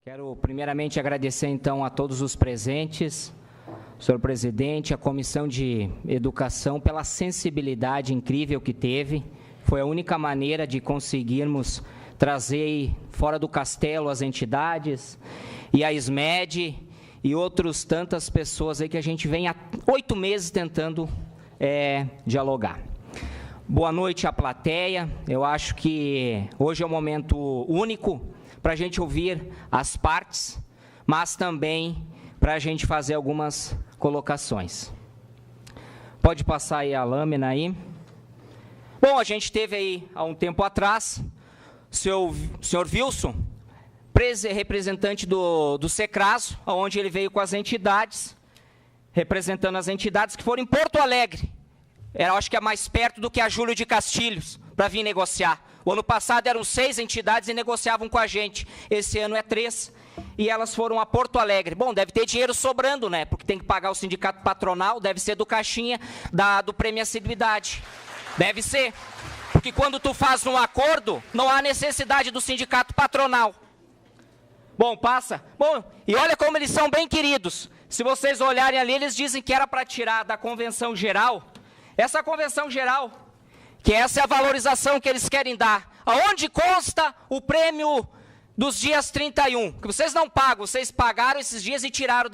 Quero primeiramente agradecer então a todos os presentes, senhor presidente, a Comissão de Educação, pela sensibilidade incrível que teve. Foi a única maneira de conseguirmos trazer fora do castelo as entidades e a SMED e outras tantas pessoas aí que a gente vem há 8 meses tentando dialogar. Boa noite à plateia. Eu acho que hoje é um momento único para a gente ouvir as partes, mas também para a gente fazer algumas colocações. Pode passar aí a lâmina aí. Bom, a gente teve aí, há um tempo atrás, o senhor Wilson, representante do Secraso, onde ele veio com as entidades, representando as entidades que foram em Porto Alegre. Eu acho que é mais perto do que a Júlio de Castilhos, para vir negociar. O ano passado eram 6 entidades e negociavam com a gente. Esse ano é 3. E elas foram a Porto Alegre. Bom, deve ter dinheiro sobrando, né? Porque tem que pagar o sindicato patronal, deve ser do caixinha do prêmio assiduidade. Deve ser. Porque quando tu faz um acordo, não há necessidade do sindicato patronal. Bom, passa. Bom, e olha como eles são bem queridos. Se vocês olharem ali, eles dizem que era para tirar da convenção geral. Essa convenção geral, que essa é a valorização que eles querem dar. Aonde consta o prêmio dos dias 31? Que vocês não pagam, vocês pagaram esses dias e tiraram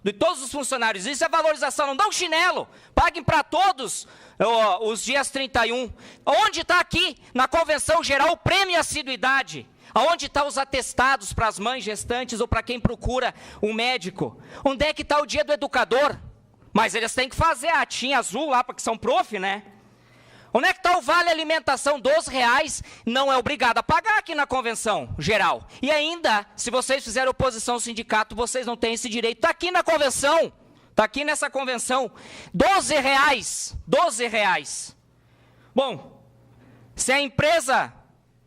de todos os funcionários. Isso é valorização, não dão chinelo. Paguem para todos os dias 31. Onde está aqui, na convenção geral, o prêmio assiduidade? Aonde estão os atestados para as mães gestantes ou para quem procura um médico? Onde é que está o dia do educador? Mas eles têm que fazer a atinha azul lá, porque são prof, né? Onde é que está o vale alimentação? R$12, não é obrigado a pagar aqui na convenção geral. E ainda, se vocês fizerem oposição ao sindicato, vocês não têm esse direito. Está aqui na convenção, está aqui nessa convenção, R$12. Bom, se a empresa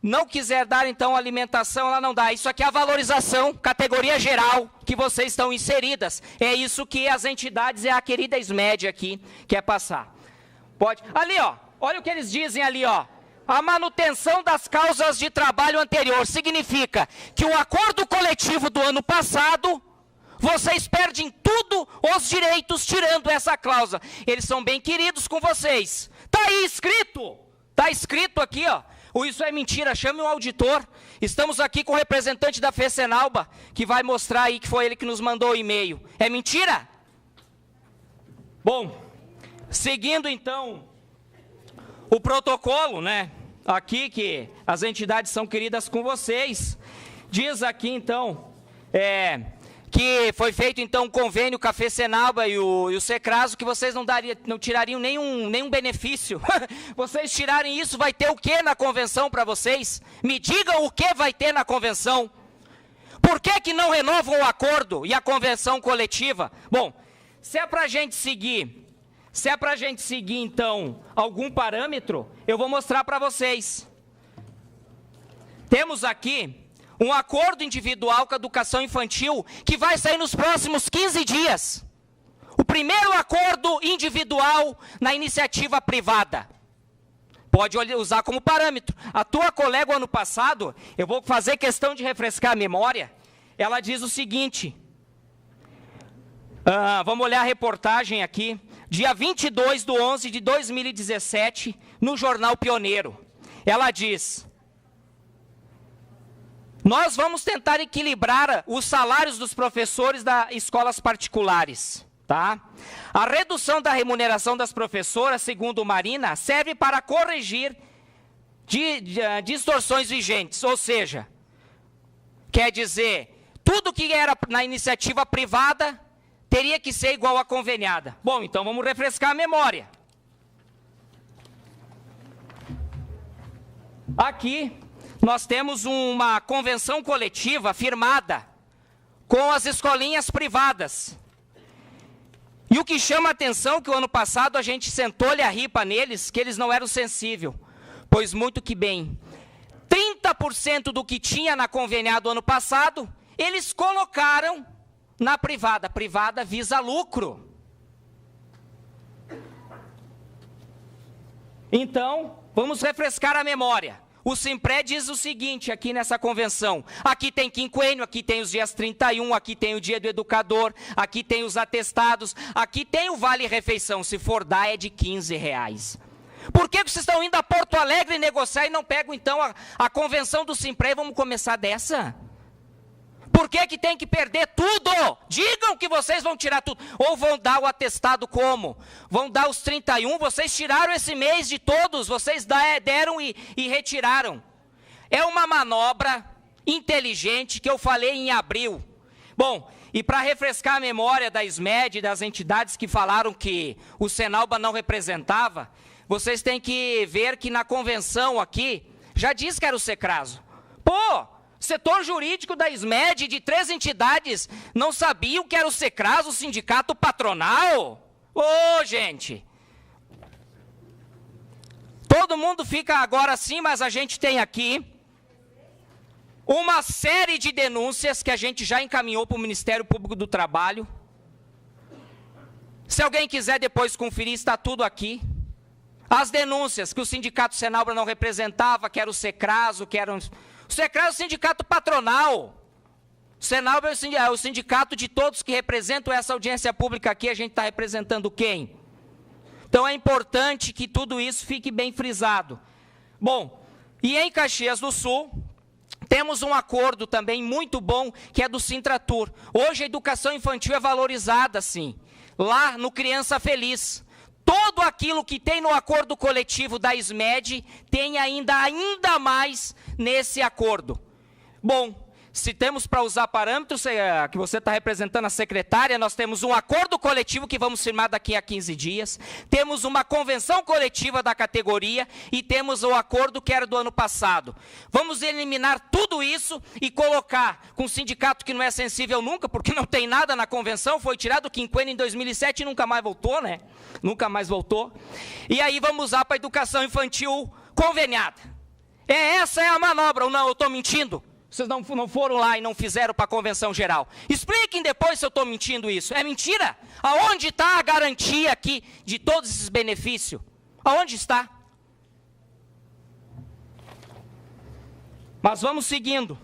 não quiser dar, então, alimentação, ela não dá. Isso aqui é a valorização, categoria geral, que vocês estão inseridas. É isso que as entidades, a querida SMED aqui, quer passar. Pode. Ali, ó, olha o que eles dizem ali, ó. A manutenção das causas de trabalho anterior significa que o acordo coletivo do ano passado, vocês perdem tudo os direitos tirando essa cláusula. Eles são bem queridos com vocês. Está aí escrito. Está escrito aqui, ó. Isso é mentira, chame um auditor. Estamos aqui com o representante da FECENALBA, que vai mostrar aí que foi ele que nos mandou o e-mail. É mentira? Bom, seguindo então o protocolo, né? Aqui que as entidades são queridas com vocês. Diz aqui então, que foi feito então um convênio com a FECENALBA e o Secraso, que vocês não tirariam nenhum benefício. Vocês tirarem isso, vai ter o que na convenção para vocês? Me digam o que vai ter na convenção. Por que não renovam o acordo e a convenção coletiva? Bom, se é para a gente seguir então algum parâmetro, eu vou mostrar para vocês. Temos aqui um acordo individual com a educação infantil que vai sair nos próximos 15 dias. O primeiro acordo individual na iniciativa privada. Pode usar como parâmetro. A tua colega, ano passado, eu vou fazer questão de refrescar a memória, ela diz o seguinte, vamos olhar a reportagem aqui, dia 22/11/2017, no Jornal Pioneiro. Ela diz: nós vamos tentar equilibrar os salários dos professores das escolas particulares, tá? A redução da remuneração das professoras, segundo Marina, serve para corrigir distorções vigentes, ou seja, quer dizer, tudo que era na iniciativa privada teria que ser igual à conveniada. Bom, então vamos refrescar a memória. Aqui nós temos uma convenção coletiva firmada com as escolinhas privadas. E o que chama a atenção é que o ano passado a gente sentou-lhe a ripa neles, que eles não eram sensíveis. Pois muito que bem, 30% do que tinha na conveniada ano passado, eles colocaram na privada. A privada visa lucro. Então, vamos refrescar a memória. o Simpre diz o seguinte aqui nessa convenção, aqui tem quinquênio, aqui tem os dias 31, aqui tem o dia do educador, aqui tem os atestados, aqui tem o vale-refeição, se for dar é de R$15. Por que vocês estão indo a Porto Alegre negociar e não pegam então a convenção do Simpre e vamos começar dessa? Por que tem que perder tudo? Digam que vocês vão tirar tudo. Ou vão dar o atestado como? Vão dar os 31, vocês tiraram esse mês de todos, vocês deram e retiraram. É uma manobra inteligente que eu falei em abril. Bom, e para refrescar a memória da SMED e das entidades que falaram que o Senalba não representava, vocês têm que ver que na convenção aqui, já diz que era o Secraso. Pô! Setor jurídico da SMED, de 3 entidades, não sabiam que era o Secraso, o sindicato patronal? Ô, gente! Todo mundo fica agora assim, mas a gente tem aqui uma série de denúncias que a gente já encaminhou para o Ministério Público do Trabalho. Se alguém quiser depois conferir, está tudo aqui. As denúncias que o sindicato Senalba não representava, que era o Secraso, que era o Secraso é o sindicato patronal. O Senalba é o sindicato de todos que representam essa audiência pública aqui. A gente está representando quem? Então é importante que tudo isso fique bem frisado. Bom, e em Caxias do Sul, temos um acordo também muito bom, que é do Sintratur. Hoje a educação infantil é valorizada, sim. Lá no Criança Feliz. Tudo aquilo que tem no acordo coletivo da SMED tem ainda mais nesse acordo. Bom, se temos para usar parâmetros, que você está representando a secretária, nós temos um acordo coletivo que vamos firmar daqui a 15 dias, temos uma convenção coletiva da categoria e temos o acordo que era do ano passado. Vamos eliminar tudo isso e colocar com um sindicato que não é sensível nunca, porque não tem nada na convenção, foi tirado o quinquênio em 2007 e nunca mais voltou, né? Nunca mais voltou. E aí vamos usar para a educação infantil conveniada. Essa é a manobra, ou não, eu estou mentindo? Vocês não foram lá e não fizeram para a convenção geral. Expliquem depois se eu estou mentindo isso. É mentira? Aonde está a garantia aqui de todos esses benefícios? Aonde está? Mas vamos seguindo.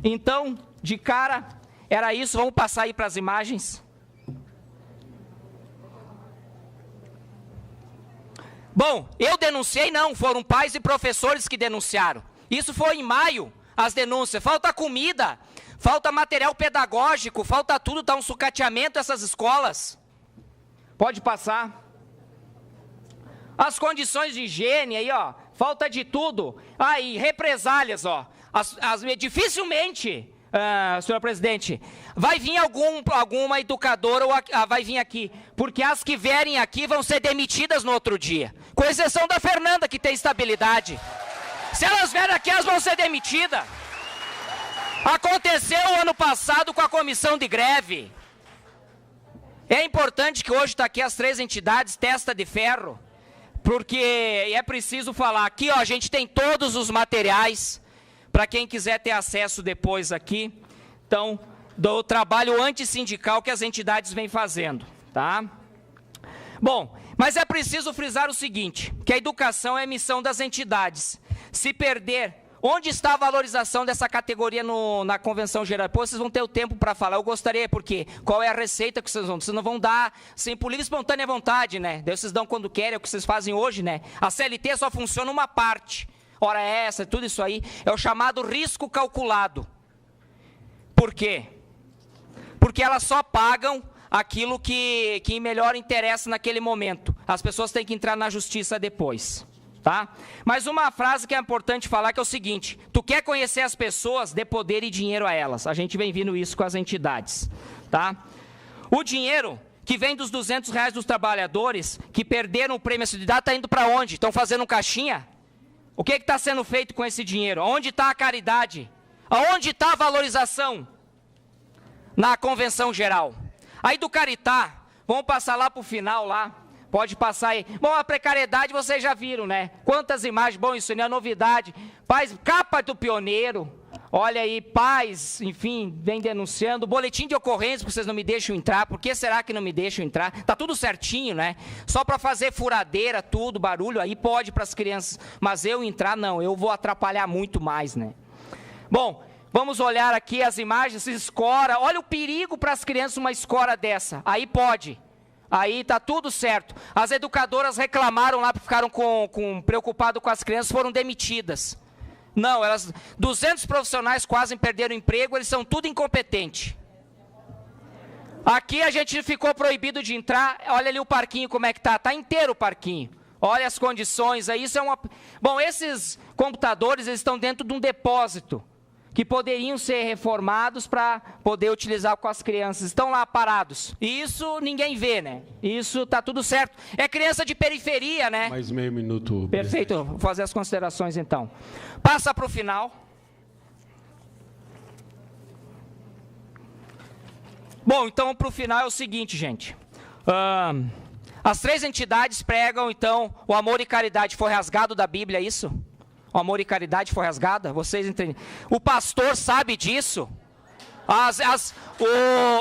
Então, de cara, era isso. Vamos passar aí para as imagens. Bom, eu denunciei não, foram pais e professores que denunciaram. Isso foi em maio. As denúncias, falta comida, falta material pedagógico, falta tudo, está um sucateamento essas escolas. Pode passar. As condições de higiene aí, ó, falta de tudo. Aí, represálias, ó. Dificilmente, senhor presidente, vai vir alguma educadora ou vai vir aqui, porque as que vierem aqui vão ser demitidas no outro dia, com exceção da Fernanda, que tem estabilidade. Se elas vierem aqui, elas vão ser demitidas. Aconteceu ano passado com a comissão de greve. É importante que hoje está aqui as 3 entidades, testa de ferro, porque é preciso falar. Aqui, ó, a gente tem todos os materiais, para quem quiser ter acesso depois aqui. Então, do trabalho antissindical que as entidades vêm fazendo, tá? Bom, mas é preciso frisar o seguinte, que a educação é missão das entidades. Se perder, onde está a valorização dessa categoria na convenção geral? Depois vocês vão ter o tempo para falar. Eu gostaria, porque qual é a receita que vocês não vão dar sem por livre e espontânea vontade, né? Daí vocês dão quando querem, é o que vocês fazem hoje, né? A CLT só funciona uma parte. Ora essa, tudo isso aí, é o chamado risco calculado. Por quê? Porque elas só pagam aquilo que melhor interessa naquele momento. As pessoas têm que entrar na justiça depois. Tá? Mas uma frase que é importante falar que é o seguinte: tu quer conhecer as pessoas, dê poder e dinheiro a elas. A gente vem vindo isso com as entidades, tá? O dinheiro que vem dos R$200 dos trabalhadores que perderam o prêmio assiduidade está indo para onde? Estão fazendo um caixinha? O que está sendo feito com esse dinheiro? Onde está a caridade? Aonde está a valorização? Na convenção geral. Aí do Caritá, vamos passar lá para o final lá. Pode passar aí. Bom, a precariedade vocês já viram, né? Quantas imagens. Bom, isso não é novidade. Faz capa do pioneiro. Olha aí, pais, enfim, vem denunciando. Boletim de ocorrência, porque vocês não me deixam entrar. Por que será que não me deixam entrar? Tá tudo certinho, né? Só para fazer furadeira, tudo, barulho, aí pode para as crianças. Mas eu entrar, não, eu vou atrapalhar muito mais, né? Bom, vamos olhar aqui as imagens, escora. Olha o perigo para as crianças uma escora dessa. Aí pode. Aí tá tudo certo. As educadoras reclamaram lá, ficaram preocupadas com as crianças, foram demitidas. Não, 200 profissionais quase perderam o emprego, eles são tudo incompetentes. Aqui a gente ficou proibido de entrar, olha ali o parquinho como é que tá inteiro o parquinho. Olha as condições aí, isso é uma... Bom, esses computadores, eles estão dentro de um depósito, que poderiam ser reformados para poder utilizar com as crianças. Estão lá parados. E isso ninguém vê, né? Isso está tudo certo. É criança de periferia, né? Mais meio minuto. Perfeito. Vou fazer as considerações, então. Passa para o final. Bom, então, para o final é o seguinte, gente. As 3 entidades pregam, então, o amor e caridade foi rasgado da Bíblia, é isso? O amor e caridade foi rasgada? Vocês entendem? O pastor sabe disso?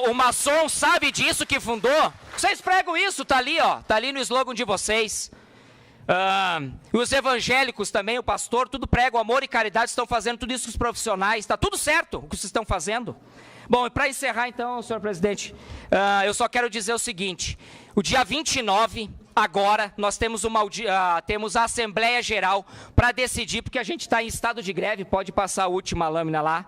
O maçom sabe disso que fundou? Vocês pregam isso, está ali, ó. Está ali no slogan de vocês. Os evangélicos também, o pastor, tudo prega o amor e caridade, estão fazendo tudo isso com os profissionais. Está tudo certo o que vocês estão fazendo. Bom, e para encerrar então, senhor presidente, eu só quero dizer o seguinte. O dia 29... Agora, nós temos a Assembleia Geral para decidir, porque a gente está em estado de greve, pode passar a última lâmina lá.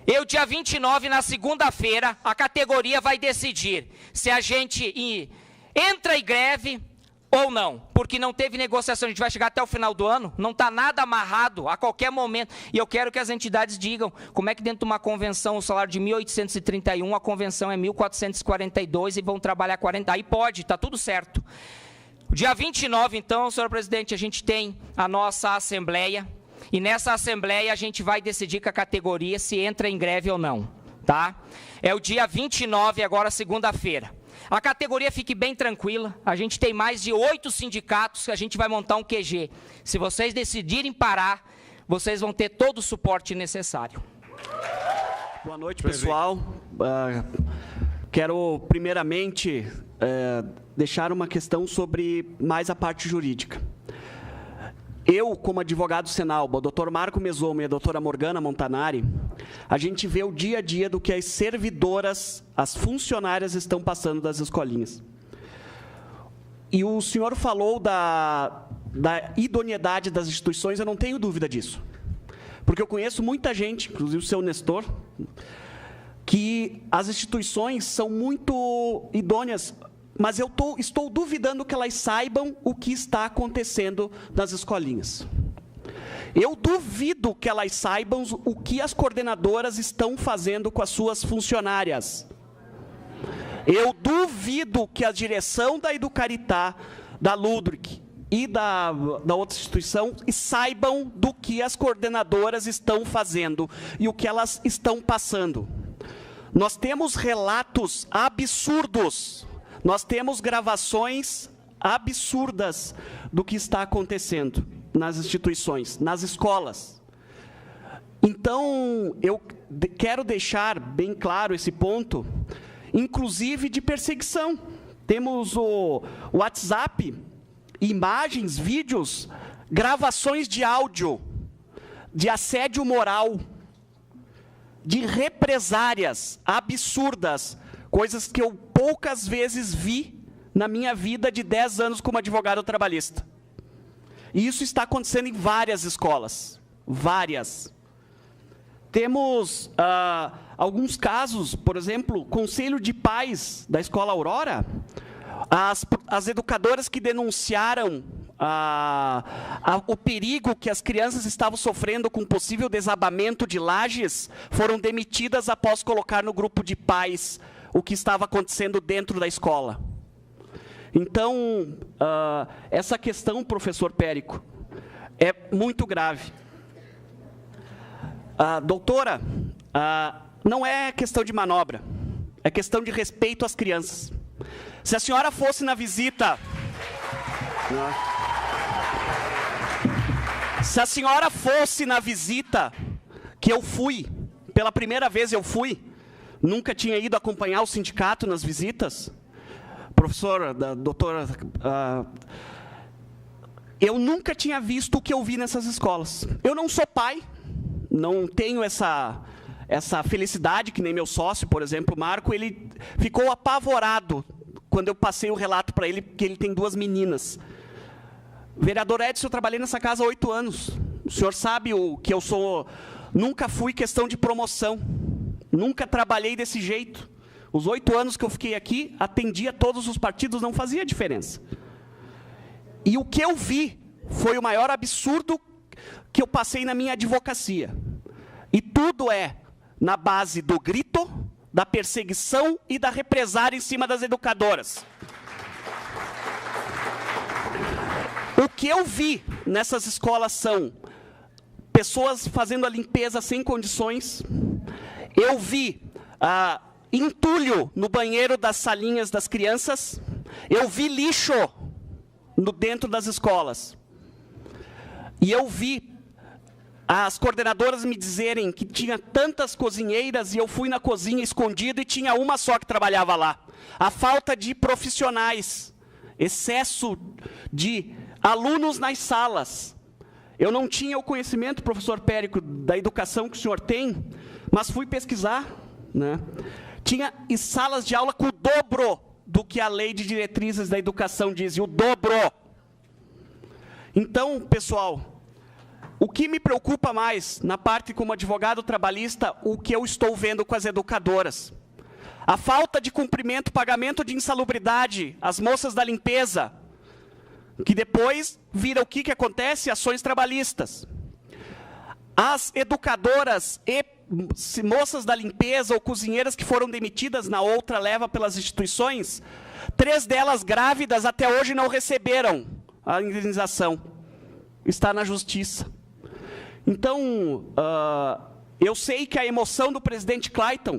E o dia 29, na segunda-feira, a categoria vai decidir se a gente entra em greve ou não, porque não teve negociação, a gente vai chegar até o final do ano, não está nada amarrado a qualquer momento. E eu quero que as entidades digam como é que dentro de uma convenção o salário de 1.831, a convenção é 1.442 e vão trabalhar 40, aí pode, está tudo certo. Dia 29, então, senhor presidente, a gente tem a nossa assembleia, e nessa assembleia a gente vai decidir com a categoria se entra em greve ou não, tá? É o dia 29, agora segunda-feira. A categoria fique bem tranquila, a gente tem mais de 8 sindicatos, a gente vai montar um QG. Se vocês decidirem parar, vocês vão ter todo o suporte necessário. Boa noite, pessoal. Quero, primeiramente, deixar uma questão sobre mais a parte jurídica. Eu, como advogado Senalba, o doutor Marco Mesomo e a doutora Morgana Montanari, a gente vê o dia a dia do que as servidoras, as funcionárias estão passando das escolinhas. E o senhor falou da idoneidade das instituições, eu não tenho dúvida disso. Porque eu conheço muita gente, inclusive o seu Nestor, que as instituições são muito idôneas, mas eu estou duvidando que elas saibam o que está acontecendo nas escolinhas. Eu duvido que elas saibam o que as coordenadoras estão fazendo com as suas funcionárias. Eu duvido que a direção da Educaritá, da Ludwig e da outra instituição saibam do que as coordenadoras estão fazendo e o que elas estão passando. Nós temos relatos absurdos, nós temos gravações absurdas do que está acontecendo nas instituições, nas escolas. Então, eu quero deixar bem claro esse ponto, inclusive de perseguição. Temos o WhatsApp, imagens, vídeos, gravações de áudio, de assédio moral, de represárias absurdas, coisas que eu poucas vezes vi na minha vida de 10 anos como advogado trabalhista. E isso está acontecendo em várias escolas, várias. Temos alguns casos, por exemplo, Conselho de Pais da Escola Aurora, as educadoras que denunciaram o perigo que as crianças estavam sofrendo com possível desabamento de lajes, foram demitidas após colocar no grupo de pais o que estava acontecendo dentro da escola. Então, essa questão, professor Périco, é muito grave. Doutora, não é questão de manobra, é questão de respeito às crianças. Se a senhora fosse na visita... Se a senhora fosse na visita que eu fui pela primeira vez eu fui, nunca tinha ido acompanhar o sindicato nas visitas, professora, doutora, eu nunca tinha visto o que eu vi nessas escolas. Eu não sou pai, não tenho essa felicidade, que nem meu sócio, por exemplo, o Marco, ele ficou apavorado quando eu passei o relato para ele, que ele tem 2 meninas. Vereador Edson, eu trabalhei nessa casa há 8 anos. O senhor sabe que eu sou... Nunca fui questão de promoção. Nunca trabalhei desse jeito. Os 8 anos que eu fiquei aqui, atendia todos os partidos, não fazia diferença. E o que eu vi foi o maior absurdo que eu passei na minha advocacia. E tudo é na base do grito, da perseguição e da represária em cima das educadoras. O que eu vi nessas escolas são pessoas fazendo a limpeza sem condições. Eu vi entulho no banheiro das salinhas das crianças. Eu vi lixo dentro das escolas. E eu vi as coordenadoras me dizerem que tinha tantas cozinheiras e eu fui na cozinha escondido e tinha uma só que trabalhava lá. A falta de profissionais, excesso de alunos nas salas. Eu não tinha o conhecimento, professor Périco, da educação que o senhor tem, mas fui pesquisar, né? Tinha salas de aula com o dobro do que a lei de diretrizes da educação diz, e o dobro. Então, pessoal, o que me preocupa mais, na parte como advogado trabalhista, o que eu estou vendo com as educadoras. A falta de cumprimento, pagamento de insalubridade, as moças da limpeza, que depois vira o que acontece? Ações trabalhistas. As educadoras e moças da limpeza ou cozinheiras que foram demitidas na outra leva pelas instituições, 3 delas grávidas até hoje não receberam a indenização. Está na justiça. Então, eu sei que a emoção do presidente Clayton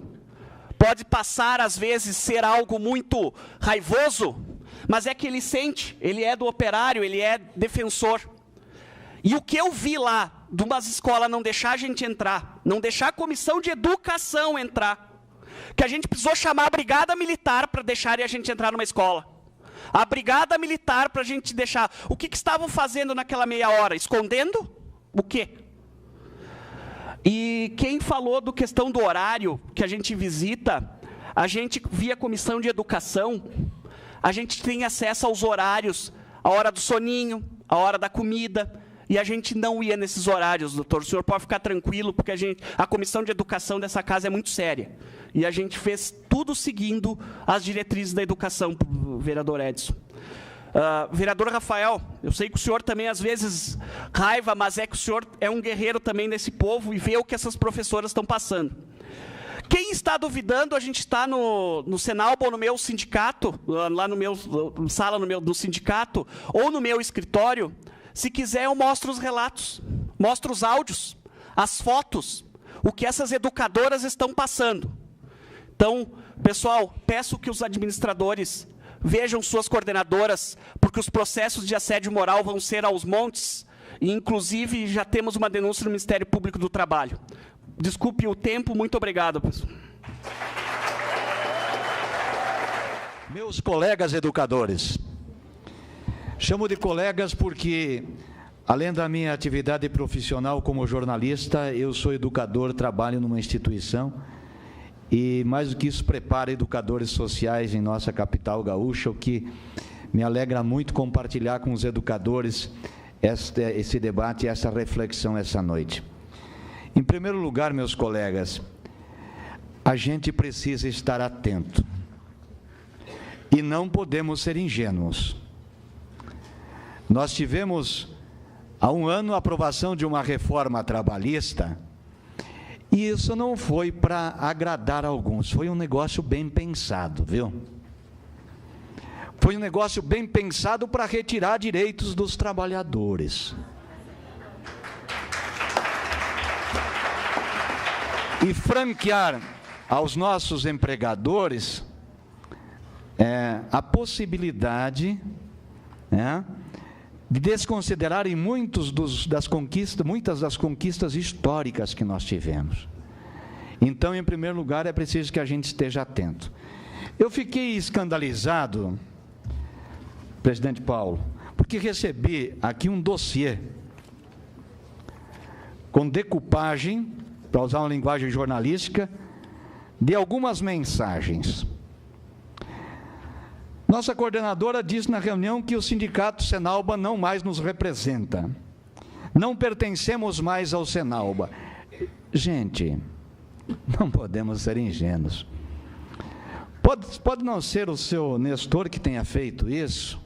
pode passar, às vezes, ser algo muito raivoso, mas é que ele sente, ele é do operário, ele é defensor. E o que eu vi lá, de umas escolas não deixar a gente entrar, não deixar a comissão de educação entrar, que a gente precisou chamar a brigada militar para deixarem a gente entrar numa escola. A brigada militar para a gente deixar. O que estavam fazendo naquela meia hora? Escondendo? O quê? E quem falou da questão do horário que a gente visita, a gente, via comissão de educação, a gente tem acesso aos horários, a hora do soninho, a hora da comida, e a gente não ia nesses horários, doutor. O senhor pode ficar tranquilo, porque a comissão de educação dessa casa é muito séria. E a gente fez tudo seguindo as diretrizes da educação, vereador Edson. Vereador Rafael, eu sei que o senhor também, às vezes, raiva, mas é que o senhor é um guerreiro também desse povo e vê o que essas professoras estão passando. Quem está duvidando, a gente está no Senalbo, no meu sindicato, lá no meu sala do sindicato, ou no meu escritório. Se quiser, eu mostro os relatos, mostro os áudios, as fotos, o que essas educadoras estão passando. Então, pessoal, peço que os administradores vejam suas coordenadoras, porque os processos de assédio moral vão ser aos montes, e, inclusive, já temos uma denúncia no Ministério Público do Trabalho. Desculpe o tempo, muito obrigado, pessoal. Meus colegas educadores, chamo de colegas porque, além da minha atividade profissional como jornalista, eu sou educador, trabalho numa instituição e, mais do que isso, preparo educadores sociais em nossa capital gaúcha, o que me alegra muito compartilhar com os educadores esse debate, essa reflexão essa noite. Em primeiro lugar, meus colegas, a gente precisa estar atento e não podemos ser ingênuos. Nós tivemos, há um ano, a aprovação de uma reforma trabalhista, e isso não foi para agradar alguns, foi um negócio bem pensado, viu? Foi um negócio bem pensado para retirar direitos dos trabalhadores. E franquear aos nossos empregadores a possibilidade de desconsiderarem muitas das conquistas históricas que nós tivemos. Então, em primeiro lugar, é preciso que a gente esteja atento. Eu fiquei escandalizado, presidente Paulo, porque recebi aqui um dossiê com decupagem, para usar uma linguagem jornalística, de algumas mensagens. Nossa coordenadora disse na reunião que o sindicato Senalba não mais nos representa. Não pertencemos mais ao Senalba. Gente, não podemos ser ingênuos. Pode não ser o seu Nestor que tenha feito isso,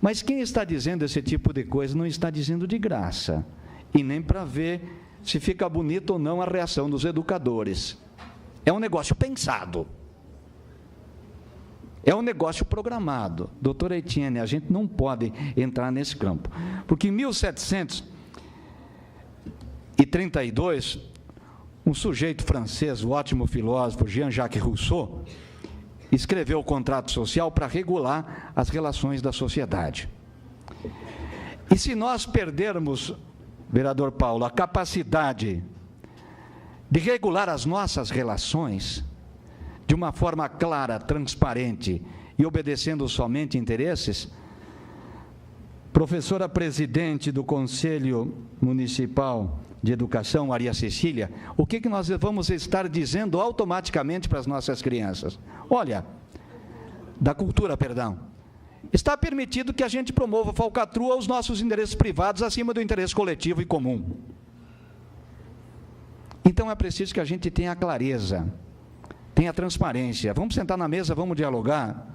mas quem está dizendo esse tipo de coisa não está dizendo de graça, e nem para ver se fica bonita ou não a reação dos educadores. É um negócio pensado. É um negócio programado. Doutora Etienne, a gente não pode entrar nesse campo. Porque em 1732, um sujeito francês, o ótimo filósofo Jean-Jacques Rousseau, escreveu o contrato social para regular as relações da sociedade. E se nós perdermos, vereador Paulo, a capacidade de regular as nossas relações de uma forma clara, transparente e obedecendo somente interesses, professora presidente do Conselho Municipal de Educação, Maria Cecília, o que nós vamos estar dizendo automaticamente para as nossas crianças? Olha, da cultura, perdão. Está permitido que a gente promova falcatrua aos nossos interesses privados acima do interesse coletivo e comum. Então é preciso que a gente tenha clareza, tenha transparência. Vamos sentar na mesa, vamos dialogar,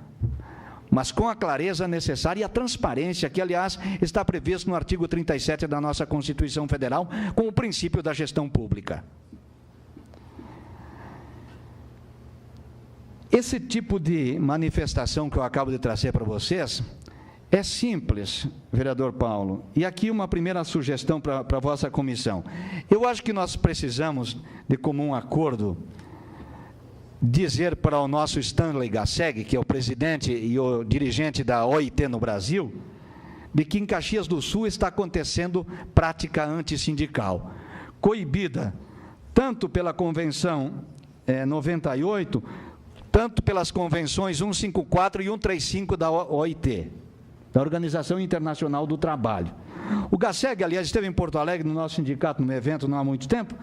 mas com a clareza necessária e a transparência, que, aliás, está previsto no artigo 37 da nossa Constituição Federal, com o princípio da gestão pública. Esse tipo de manifestação que eu acabo de trazer para vocês é simples, vereador Paulo, e aqui uma primeira sugestão para a vossa comissão. Eu acho que nós precisamos, de comum acordo, dizer para o nosso Stanley Gasseg, que é o presidente e o dirigente da OIT no Brasil, de que em Caxias do Sul está acontecendo prática antissindical, coibida tanto pela Convenção 98, tanto pelas convenções 154 e 135 da OIT, da Organização Internacional do Trabalho. O Gasseg, aliás, esteve em Porto Alegre, no nosso sindicato, num evento não há muito tempo,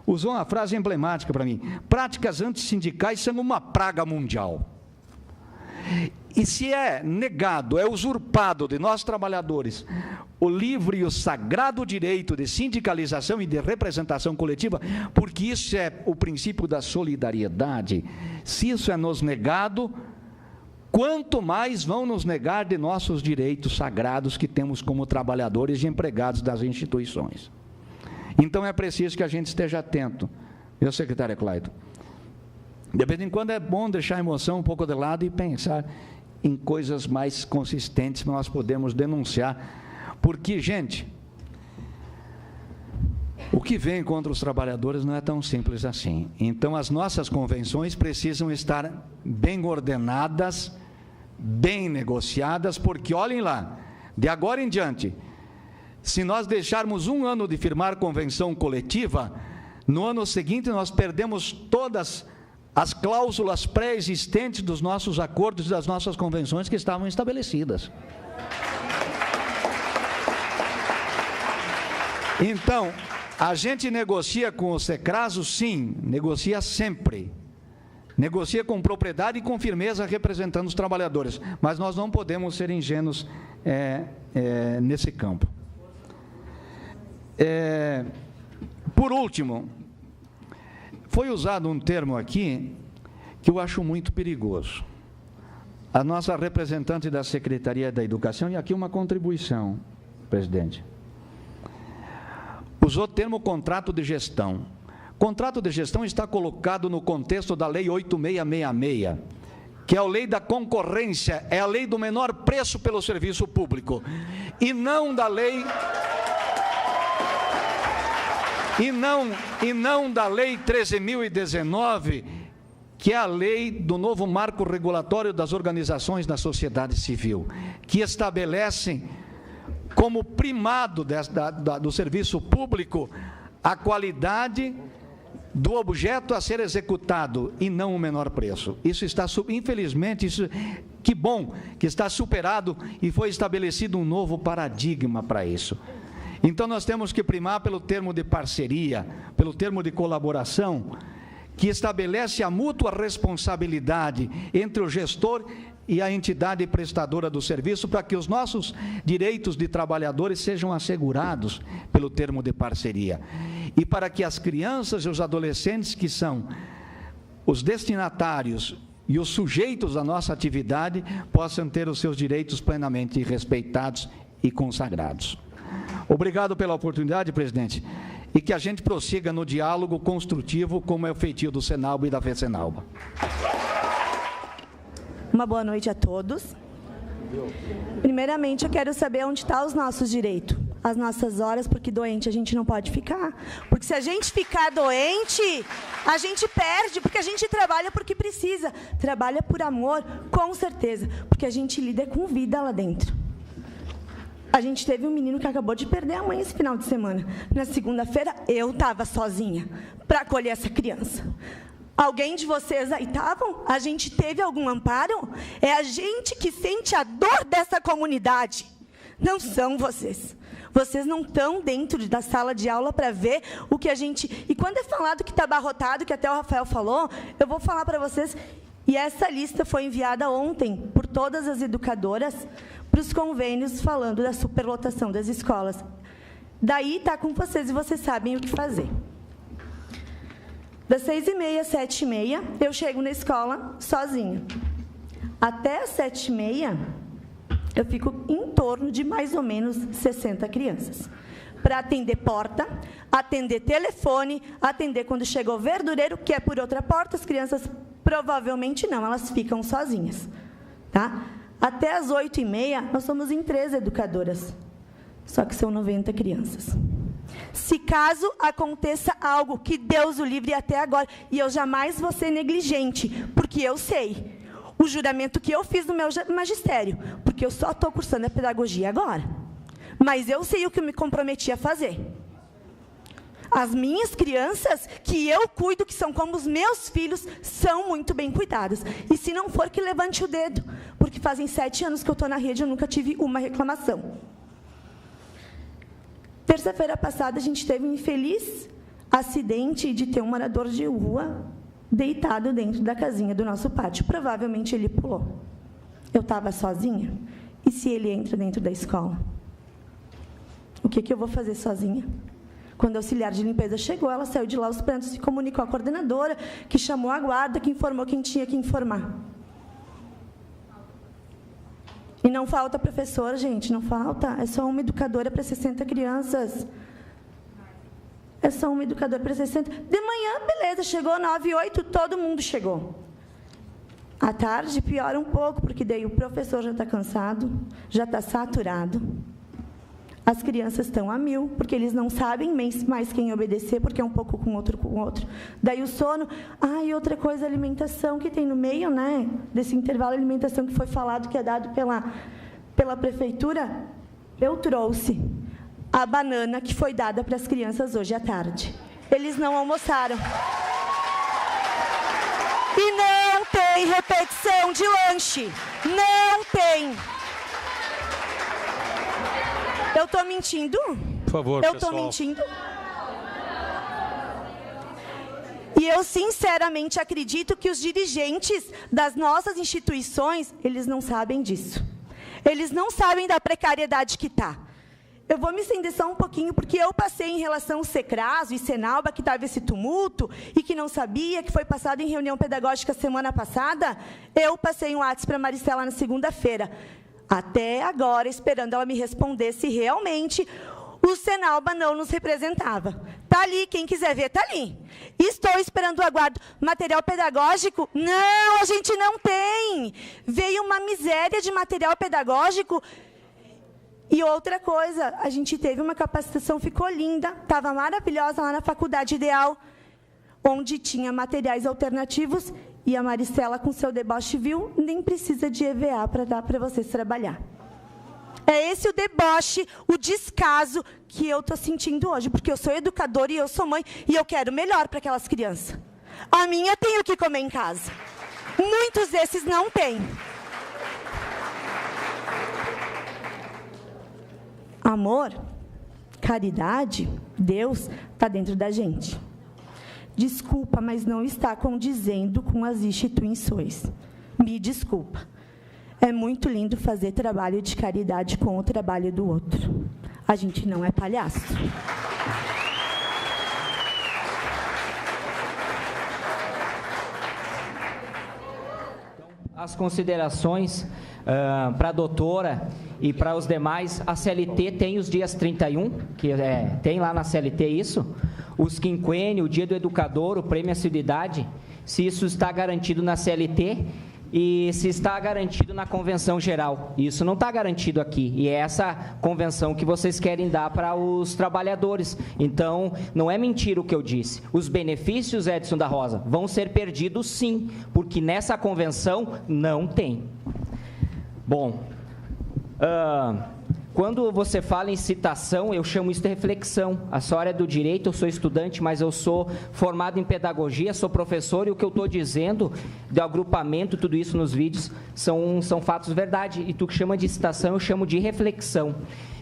usou uma frase emblemática para mim: práticas antissindicais são uma praga mundial. E se é negado, é usurpado de nós trabalhadores o livre e o sagrado direito de sindicalização e de representação coletiva, porque isso é o princípio da solidariedade, se isso é nos negado, quanto mais vão nos negar de nossos direitos sagrados que temos como trabalhadores e empregados das instituições. Então é preciso que a gente esteja atento. Meu secretário Clayton, de vez em quando é bom deixar a emoção um pouco de lado e pensar em coisas mais consistentes que nós podemos denunciar, porque, gente, o que vem contra os trabalhadores não é tão simples assim. Então, as nossas convenções precisam estar bem ordenadas, bem negociadas, porque, olhem lá, de agora em diante, se nós deixarmos um ano de firmar convenção coletiva, no ano seguinte nós perdemos todas as cláusulas pré-existentes dos nossos acordos e das nossas convenções que estavam estabelecidas. Então, a gente negocia com o Secraso, sim, negocia sempre. Negocia com propriedade e com firmeza representando os trabalhadores, mas nós não podemos ser ingênuos nesse campo. Por último, foi usado um termo aqui que eu acho muito perigoso. A nossa representante da Secretaria da Educação, e aqui uma contribuição, presidente, usou o termo contrato de gestão. Contrato de gestão está colocado no contexto da Lei 8666, que é a lei da concorrência, é a lei do menor preço pelo serviço público, e não da lei... E não da Lei 13.019, que é a lei do novo marco regulatório das organizações da sociedade civil, que estabelecem como primado do serviço público a qualidade do objeto a ser executado e não o menor preço. Isso está, infelizmente, que bom que está superado e foi estabelecido um novo paradigma para isso. Então, nós temos que primar pelo termo de parceria, pelo termo de colaboração, que estabelece a mútua responsabilidade entre o gestor e a entidade prestadora do serviço, para que os nossos direitos de trabalhadores sejam assegurados pelo termo de parceria. E para que as crianças e os adolescentes, que são os destinatários e os sujeitos da nossa atividade, possam ter os seus direitos plenamente respeitados e consagrados. Obrigado pela oportunidade, presidente, e que a gente prossiga no diálogo construtivo, como é o feitio do Senalba e da FECENALBA. Uma boa noite a todos. Primeiramente, eu quero saber onde estão os nossos direitos, as nossas horas, porque doente a gente não pode ficar. Porque se a gente ficar doente, a gente perde, porque a gente trabalha porque precisa. Trabalha por amor, com certeza, porque a gente lida com vida lá dentro. A gente teve um menino que acabou de perder a mãe esse final de semana. Na segunda-feira, eu estava sozinha para acolher essa criança. Alguém de vocês aí estavam? A gente teve algum amparo? É a gente que sente a dor dessa comunidade. Não são vocês. Vocês não estão dentro da sala de aula para ver o que a gente... E quando é falado que está abarrotado, que até o Rafael falou, eu vou falar para vocês... E essa lista foi enviada ontem por todas as educadoras para os convênios falando da superlotação das escolas. Daí está com vocês e vocês sabem o que fazer. Das 6h30 às 7h30, eu chego na escola sozinha. Até às 7h30, eu fico em torno de mais ou menos 60 crianças. Para atender porta, atender telefone, atender quando chega o verdureiro, que é por outra porta, as crianças provavelmente não, elas ficam sozinhas. Tá? Até às 8h30, nós somos em 3 educadoras, só que são 90 crianças. Se caso aconteça algo, que Deus o livre até agora, e eu jamais vou ser negligente, porque eu sei o juramento que eu fiz no meu magistério, porque eu só estou cursando a pedagogia agora, mas eu sei o que eu me comprometi a fazer. As minhas crianças, que eu cuido, que são como os meus filhos, são muito bem cuidadas. E se não for, que levante o dedo, porque fazem 7 anos que eu estou na rede, eu nunca tive uma reclamação. Terça-feira passada, a gente teve um infeliz acidente de ter um morador de rua deitado dentro da casinha do nosso pátio. Provavelmente ele pulou. Eu estava sozinha. E se ele entra dentro da escola? O que eu vou fazer sozinha? Quando a auxiliar de limpeza chegou, ela saiu de lá aos prantos e comunicou à coordenadora, que chamou a guarda, que informou quem tinha que informar. E não falta professor, gente, não falta. É só uma educadora para 60 crianças. É só uma educadora para 60. De manhã, beleza, chegou 9, 8, todo mundo chegou. À tarde, piora um pouco, porque daí o professor já está cansado, já está saturado. As crianças estão a 1000, porque eles não sabem mais quem obedecer, porque é um pouco com outro. Daí o sono. E outra coisa, a alimentação que tem no meio, né, desse intervalo de alimentação que foi falado, que é dado pela prefeitura, eu trouxe a banana que foi dada para as crianças hoje à tarde. Eles não almoçaram. E não tem repetição de lanche. Não tem. Eu estou mentindo? Por favor, eu estou mentindo? E eu, sinceramente, acredito que os dirigentes das nossas instituições, eles não sabem disso. Eles não sabem da precariedade que está. Eu vou me estender só um pouquinho, porque eu passei em relação ao Secraso e Senalba, que estava esse tumulto, e que não sabia, que foi passado em reunião pedagógica semana passada. Eu passei um WhatsApp para a Maricela na segunda-feira. Até agora, esperando ela me responder se realmente o Senalba não nos representava. Está ali, quem quiser ver, está ali. Estou esperando o aguardo. Material pedagógico? Não, a gente não tem. Veio uma miséria de material pedagógico. E outra coisa, a gente teve uma capacitação, ficou linda, estava maravilhosa lá na Faculdade Ideal, onde tinha materiais alternativos. E a Maricela, com seu deboche, viu, nem precisa de EVA para dar para vocês trabalhar. É esse o deboche, o descaso que eu estou sentindo hoje, porque eu sou educadora e eu sou mãe e eu quero melhor para aquelas crianças. A minha tem o que comer em casa. Muitos desses não têm. Amor, caridade, Deus está dentro da gente. Desculpa, mas não está condizendo com as instituições. Me desculpa. É muito lindo fazer trabalho de caridade com o trabalho do outro. A gente não é palhaço. As considerações para a doutora e para os demais, a CLT tem os dias 31, que tem lá na CLT isso, os quinquênio, o dia do educador, o prêmio assiduidade, se isso está garantido na CLT e se está garantido na convenção geral. Isso não está garantido aqui, e é essa convenção que vocês querem dar para os trabalhadores. Então, não é mentira o que eu disse. Os benefícios, Edson da Rosa, vão ser perdidos sim, porque nessa convenção não tem. Bom, quando você fala em citação, eu chamo isso de reflexão. A senhora é do direito, eu sou estudante, mas eu sou formado em pedagogia, sou professor, e o que eu estou dizendo de agrupamento, tudo isso nos vídeos, são fatos verdade. E tu que chama de citação, eu chamo de reflexão.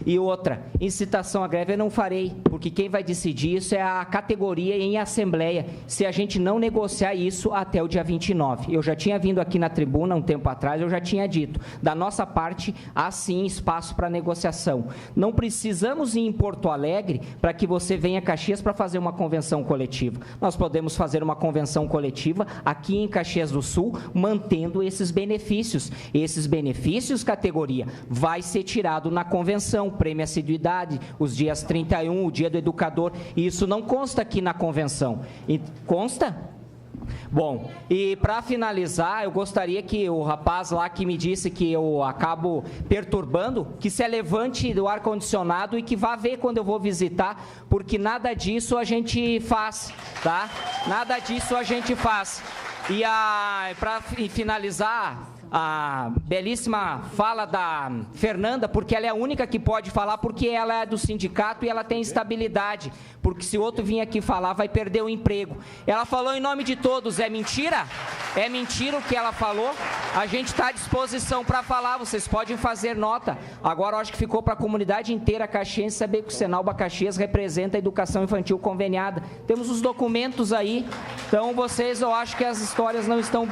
E outra, incitação à greve eu não farei, porque quem vai decidir isso é a categoria em assembleia, se a gente não negociar isso até o dia 29. Eu já tinha vindo aqui na tribuna um tempo atrás, eu já tinha dito, da nossa parte, há sim espaço para negociação. Não precisamos ir em Porto Alegre para que você venha a Caxias para fazer uma convenção coletiva. Nós podemos fazer uma convenção coletiva aqui em Caxias do Sul, mantendo esses benefícios. Esses benefícios, categoria, vai ser tirado na convenção, prêmio assiduidade, os dias 31, o dia do educador, e isso não consta aqui na convenção. E consta? Bom, e para finalizar, eu gostaria que o rapaz lá que me disse que eu acabo perturbando, que se levante do ar-condicionado e que vá ver quando eu vou visitar, porque nada disso a gente faz, tá? Nada disso a gente faz. E para finalizar, a belíssima fala da Fernanda, porque ela é a única que pode falar, porque ela é do sindicato e ela tem estabilidade, porque se o outro vir aqui falar, vai perder o emprego. Ela falou em nome de todos, é mentira? É mentira o que ela falou? A gente está à disposição para falar, vocês podem fazer nota. Agora, eu acho que ficou para a comunidade inteira caxiense saber que o Senalba Caxias representa a educação infantil conveniada. Temos os documentos aí, então vocês, eu acho que as histórias não estão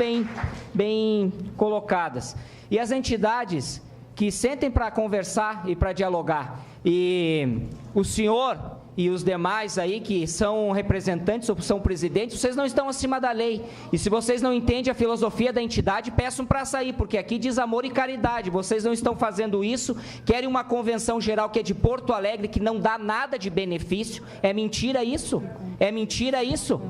bem colocadas. E as entidades que sentem para conversar e para dialogar. E o senhor e os demais aí que são representantes ou são presidentes, vocês não estão acima da lei. E se vocês não entendem a filosofia da entidade, peçam para sair, porque aqui diz amor e caridade. Vocês não estão fazendo isso, querem uma convenção geral que é de Porto Alegre, que não dá nada de benefício. É mentira isso? É mentira isso?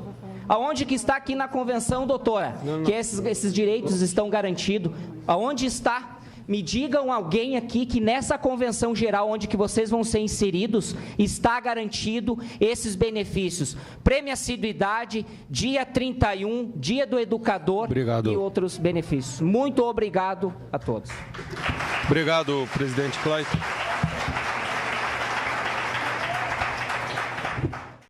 Aonde que está aqui na convenção, doutora, que esses direitos estão garantidos? Aonde está? Me digam alguém aqui que nessa convenção geral, onde que vocês vão ser inseridos, está garantido esses benefícios. Prêmio assiduidade, dia 31, dia do educador. Obrigado. E outros benefícios. Muito obrigado a todos. Obrigado, presidente Clayton.